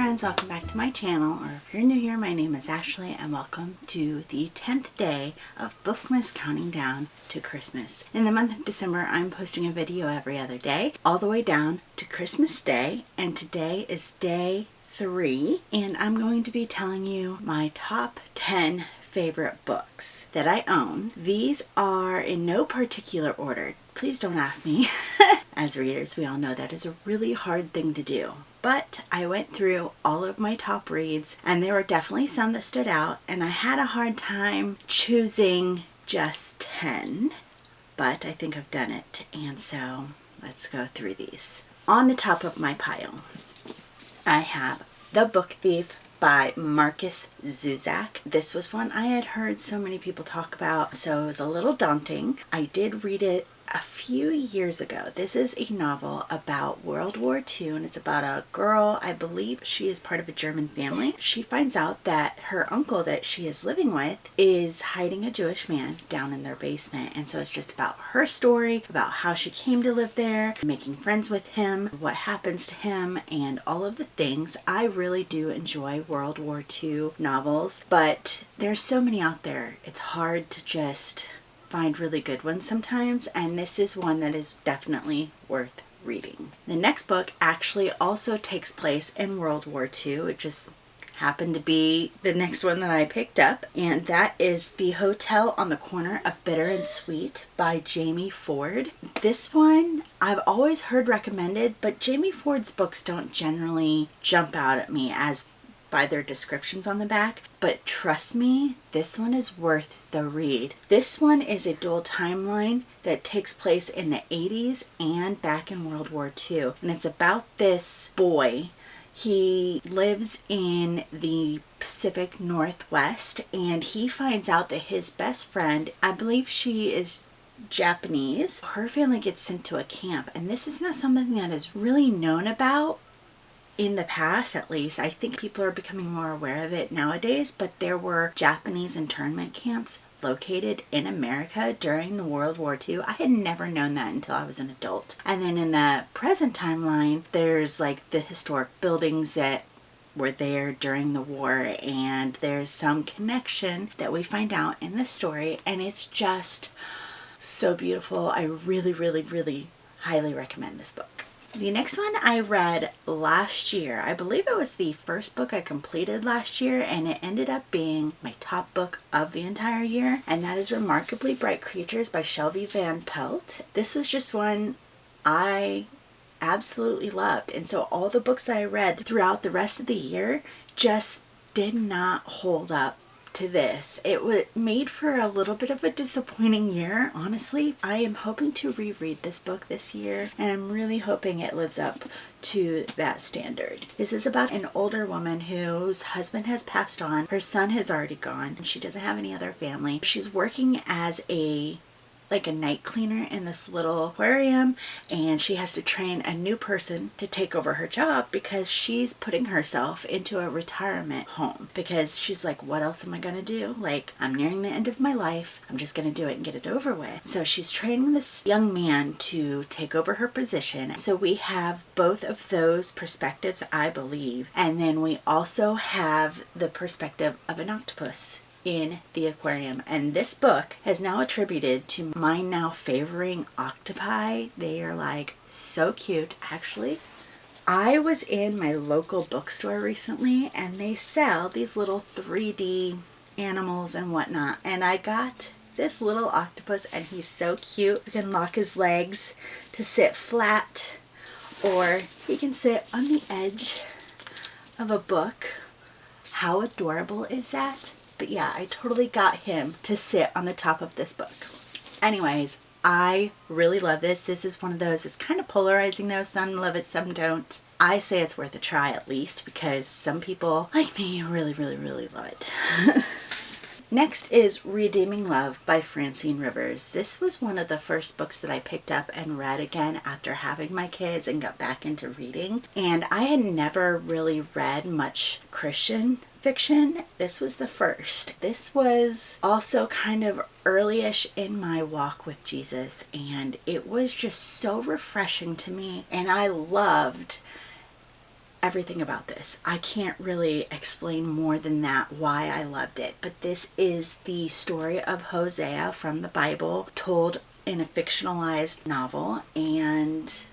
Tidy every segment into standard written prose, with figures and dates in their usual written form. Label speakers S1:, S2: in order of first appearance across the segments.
S1: friends, welcome back to my channel, or if you're new here, my name is Ashley and welcome to the 10th day of Bookmas counting down to Christmas. In the month of December, I'm posting a video every other day, all the way down to Christmas Day, and today is day 3, and I'm going to be telling you my top 10 favorite books that I own. These are in no particular order. Please don't ask me. As readers, we all know that is a really hard thing to do. But I went through all of my top reads, and there were definitely some that stood out, and I had a hard time choosing just 10, but I think I've done it, and so let's go through these. On the top of my pile, I have The Book Thief by Marcus Zusak. This was one I had heard so many people talk about, so it was a little daunting. I did read it a few years ago. This is a novel about World War II, and it's about a girl, I believe she is part of a German family. She finds out that her uncle that she is living with is hiding a Jewish man down in their basement, and so it's just about her story, about how she came to live there, making friends with him, what happens to him, and all of the things. I really do enjoy World War II novels, but there's so many out there. It's hard to just find really good ones sometimes, and this is one that is definitely worth reading. The next book actually also takes place in World War II. It just happened to be the next one that I picked up, and that is The Hotel on the Corner of Bitter and Sweet by Jamie Ford. This one I've always heard recommended, but Jamie Ford's books don't generally jump out at me as by their descriptions on the back, but trust me, this one is worth the read. This one is a dual timeline that takes place in the 80s and back in World War II, and it's about this boy. He lives in the Pacific Northwest, and he finds out that his best friend, I believe she is Japanese, her family gets sent to a camp, and this is not something that is really known about in the past, at least. I think people are becoming more aware of it nowadays, but there were Japanese internment camps located in America during the World War II. I had never known that until I was an adult. And then in the present timeline, there's like the historic buildings that were there during the war, and there's some connection that we find out in the story, and it's just so beautiful. I really, really, really highly recommend this book. The next one I read last year. I believe it was the first book I completed last year, and it ended up being my top book of the entire year, and that is Remarkably Bright Creatures by Shelby Van Pelt. This was just one I absolutely loved, and so all the books I read throughout the rest of the year just did not hold up to this. It was made for a little bit of a disappointing year, honestly. I am hoping to reread this book this year, and I'm really hoping it lives up to that standard. This is about an older woman whose husband has passed on. Her son has already gone, and she doesn't have any other family. She's working as a night cleaner in this little aquarium, and she has to train a new person to take over her job because she's putting herself into a retirement home, because she's like, what else am I gonna do? Like, I'm nearing the end of my life, I'm just gonna do it and get it over with. So she's training this young man to take over her position. So we have both of those perspectives, I believe, and then we also have the perspective of an octopus in the aquarium, and this book has now attributed to my now favoring octopi. They are like so cute. Actually, I was in my local bookstore recently, and they sell these little 3D animals and whatnot, and I got this little octopus, and he's so cute. You can lock his legs to sit flat, or he can sit on the edge of a book. How adorable is that? But yeah, I totally got him to sit on the top of this book. Anyways, I really love this. This is one of those, it's kind of polarizing though. Some love it, some don't. I say it's worth a try at least, because some people like me really, really, really love it. Next is Redeeming Love by Francine Rivers. This was one of the first books that I picked up and read again after having my kids and got back into reading. And I had never really read much Christian fiction. This was the first. This was also kind of early-ish in my walk with Jesus, and it was just so refreshing to me, and I loved everything about this. I can't really explain more than that why I loved it, but this is the story of Hosea from the Bible told in a fictionalized novel, and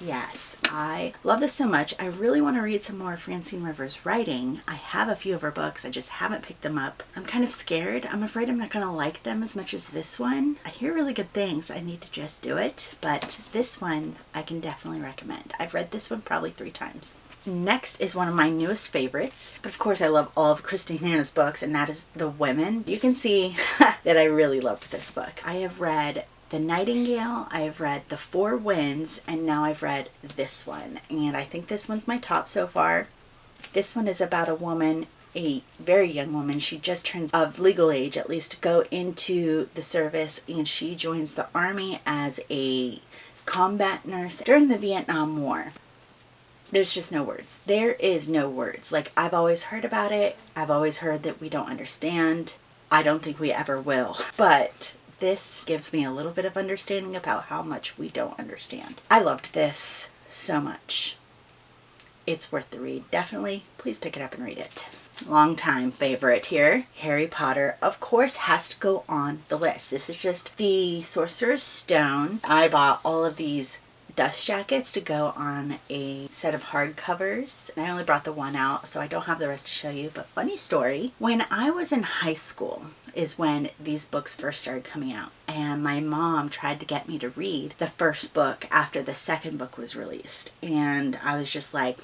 S1: yes, I love this so much. I really want to read some more of Francine Rivers' writing. I have a few of her books, I just haven't picked them up. I'm kind of scared. I'm afraid I'm not going to like them as much as this one. I hear really good things. I need to just do it, but this one I can definitely recommend. I've read this one probably 3 times. Next is one of my newest favorites, but of course I love all of Christine Hanna's books, and that is The Women. You can see that I really loved this book. I have read The Nightingale, I have read The Four Winds, and now I've read this one, and I think this one's my top so far. This one is about a woman, a very young woman. She just turns of legal age, at least, to go into the service, and she joins the army as a combat nurse during the Vietnam War. There's just no words. There is no words. Like, I've always heard about it. I've always heard that we don't understand. I don't think we ever will. But this gives me a little bit of understanding about how much we don't understand. I loved this so much. It's worth the read. Definitely, please pick it up and read it. Longtime favorite here, Harry Potter, of course, has to go on the list. This is just the Sorcerer's Stone. I bought all of these dust jackets to go on a set of hardcovers. I only brought the one out, so I don't have the rest to show you, but funny story. When I was in high school is when these books first started coming out, and my mom tried to get me to read the first book after the second book was released, and I was just like,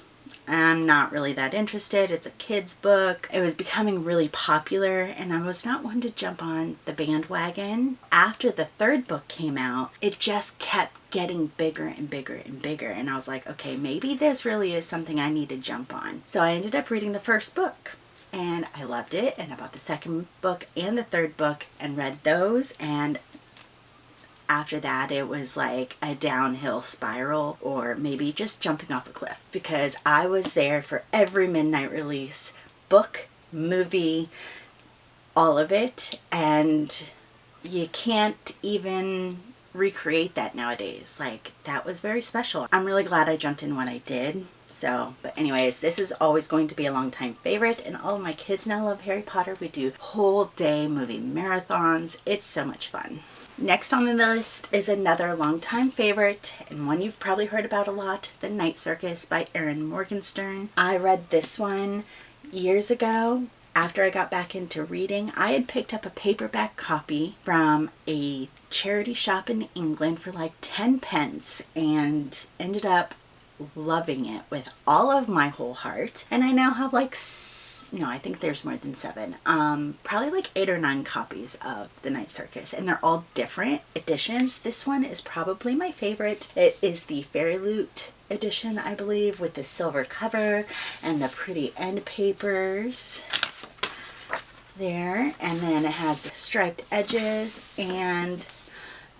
S1: I'm not really that interested. It's a kid's book. It was becoming really popular, and I was not one to jump on the bandwagon. After the third book came out, it just kept getting bigger and bigger and bigger, and I was like, okay, maybe this really is something I need to jump on. So I ended up reading the first book, and I loved it, and I bought the second book and the third book and read those, and after that it was like a downhill spiral, or maybe just jumping off a cliff, because I was there for every midnight release, book, movie, all of it, and you can't even recreate that nowadays. Like, that was very special. I'm really glad I jumped in when I did. So, but anyways, this is always going to be a long-time favorite, and all of my kids now love Harry Potter. We do whole day movie marathons. It's so much fun. Next on the list is another longtime favorite, and one you've probably heard about a lot, The Night Circus by Erin Morgenstern. I read this one years ago. After I got back into reading, I had picked up a paperback copy from a charity shop in England for like 10 pence and ended up loving it with all of my whole heart. And I now have like, no, I think there's more than 7. Probably like 8 or 9 copies of The Night Circus, and they're all different editions. This one is probably my favorite. It is the Fairy Loot edition, I believe, with the silver cover and the pretty end papers there, and then it has the striped edges and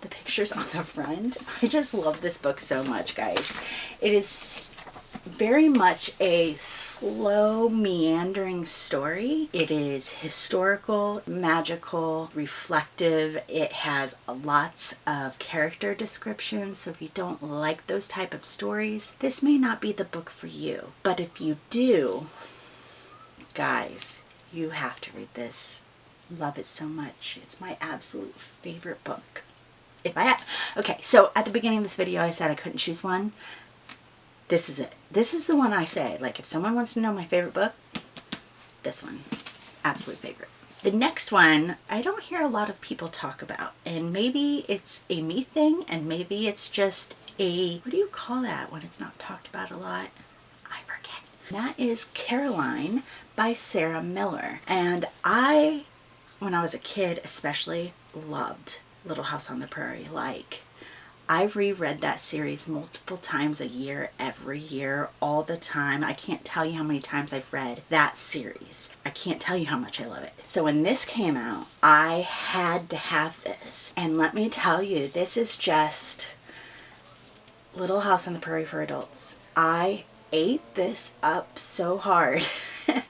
S1: the pictures on the front. I just love this book so much, guys. It is very much a slow, meandering story. It is historical, magical, reflective. It has lots of character descriptions, so if you don't like those type of stories, this may not be the book for you. But if you do, guys, you have to read this. Love it so much. It's my absolute favorite book. Okay, so at the beginning of this video I said I couldn't choose one. This is it. This is the one I say. Like, if someone wants to know my favorite book, this one. Absolute favorite. The next one, I don't hear a lot of people talk about, and maybe it's a me thing, and maybe it's just a, what do you call that when it's not talked about a lot? I forget. That is Caroline by Sarah Miller. And I, when I was a kid especially, loved Little House on the Prairie. Like, I reread that series multiple times a year, every year, all the time. I can't tell you how many times I've read that series. I can't tell you how much I love it. So when this came out, I had to have this. And let me tell you, this is just Little House on the Prairie for adults. I ate this up so hard.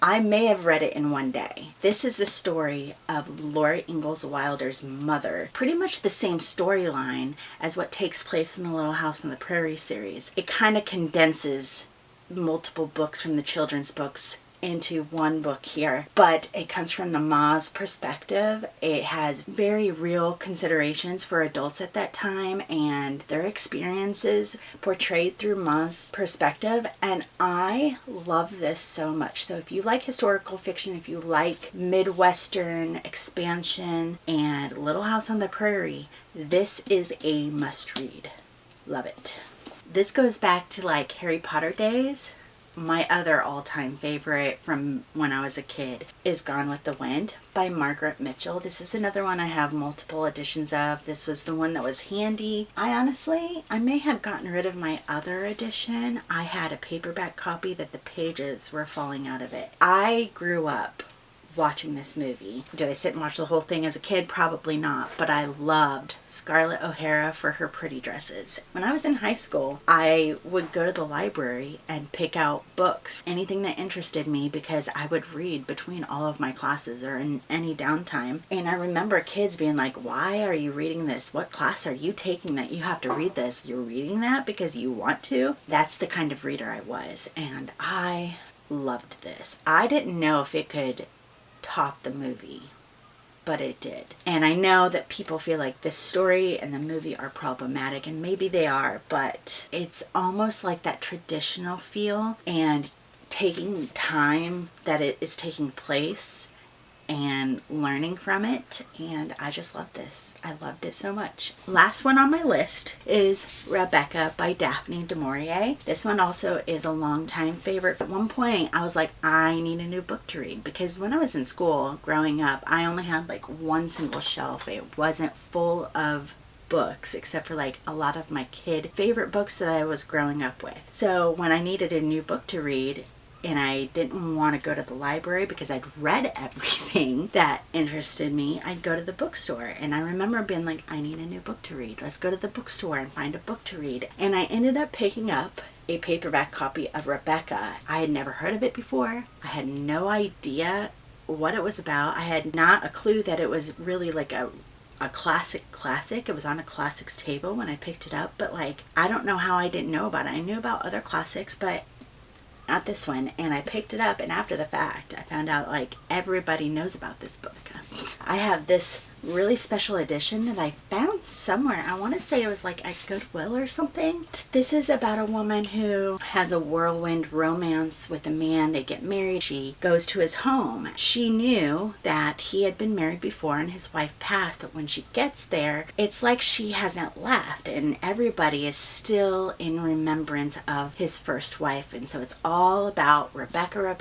S1: I may have read it in one day. This is the story of Laura Ingalls Wilder's mother. Pretty much the same storyline as what takes place in the Little House on the Prairie series. It kind of condenses multiple books from the children's books into one book here, but it comes from the Ma's perspective. It has very real considerations for adults at that time and their experiences portrayed through Ma's perspective, and I love this so much. So if you like historical fiction, if you like Midwestern expansion and Little House on the Prairie, this is a must read. Love it. This goes back to like Harry Potter days. My other all-time favorite from when I was a kid is Gone with the Wind by Margaret Mitchell. This is another one I have multiple editions of. This was the one that was handy. I may have gotten rid of my other edition. I had a paperback copy that the pages were falling out of it. I grew up watching this movie. Did I sit and watch the whole thing as a kid? Probably not, but I loved Scarlett O'Hara for her pretty dresses. When I was in high school, I would go to the library and pick out books, anything that interested me, because I would read between all of my classes or in any downtime. And I remember kids being like, why are you reading this? What class are you taking that you have to read this? You're reading that because you want to? That's the kind of reader I was, and I loved this. I didn't know if it could top the movie, but it did. And I know that people feel like this story and the movie are problematic, and maybe they are, but it's almost like that traditional feel and taking time that it is taking place and learning from it, and I just love this. I loved it so much. Last one on my list is Rebecca by Daphne du Maurier. This one also is a longtime favorite. At one point I was like, I need a new book to read, because when I was in school growing up, I only had like one single shelf. It wasn't full of books except for like a lot of my kid favorite books that I was growing up with. So when I needed a new book to read, and I didn't want to go to the library because I'd read everything that interested me, I'd go to the bookstore. And I remember being like, I need a new book to read. Let's go to the bookstore and find a book to read. And I ended up picking up a paperback copy of Rebecca. I had never heard of it before. I had no idea what it was about. I had not a clue that it was really like a classic. It was on a classics table when I picked it up, but like, I don't know how I didn't know about it. I knew about other classics, but not this one. And I picked it up, and after the fact I found out like everybody knows about this book. I have this really special edition that I found somewhere. I want to say it was like at Goodwill or something. This is about a woman who has a whirlwind romance with a man. They get married. She goes to his home. She knew that he had been married before and his wife passed, but when she gets there, it's like she hasn't left, and everybody is still in remembrance of his first wife. And so it's all about Rebecca.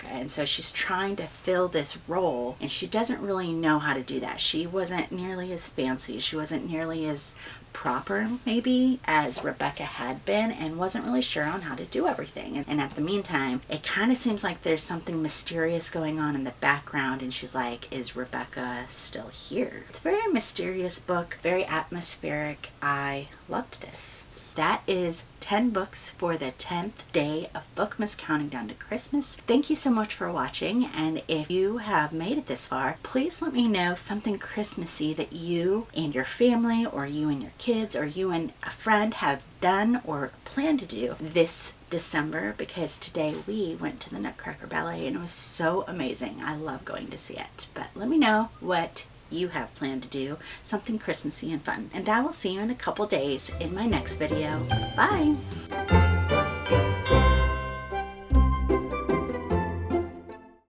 S1: And so she's trying to fill this role, and she doesn't really know how to do that. She wasn't nearly as fancy. She wasn't nearly as proper maybe as Rebecca had been, and wasn't really sure on how to do everything. And at the meantime, it kind of seems like there's something mysterious going on in the background, and she's like, is Rebecca still here? It's a very mysterious book, very atmospheric. I loved this. That is 10 books for the 10th day of Bookmas counting down to Christmas. Thank you so much for watching, and if you have made it this far, please let me know something Christmassy that you and your family, or you and your kids, or you and a friend have done or plan to do this December, because today we went to the Nutcracker Ballet and it was so amazing. I love going to see it. But let me know what you have planned to do, something Christmassy and fun. And I will see you in a couple days in my next video. Bye!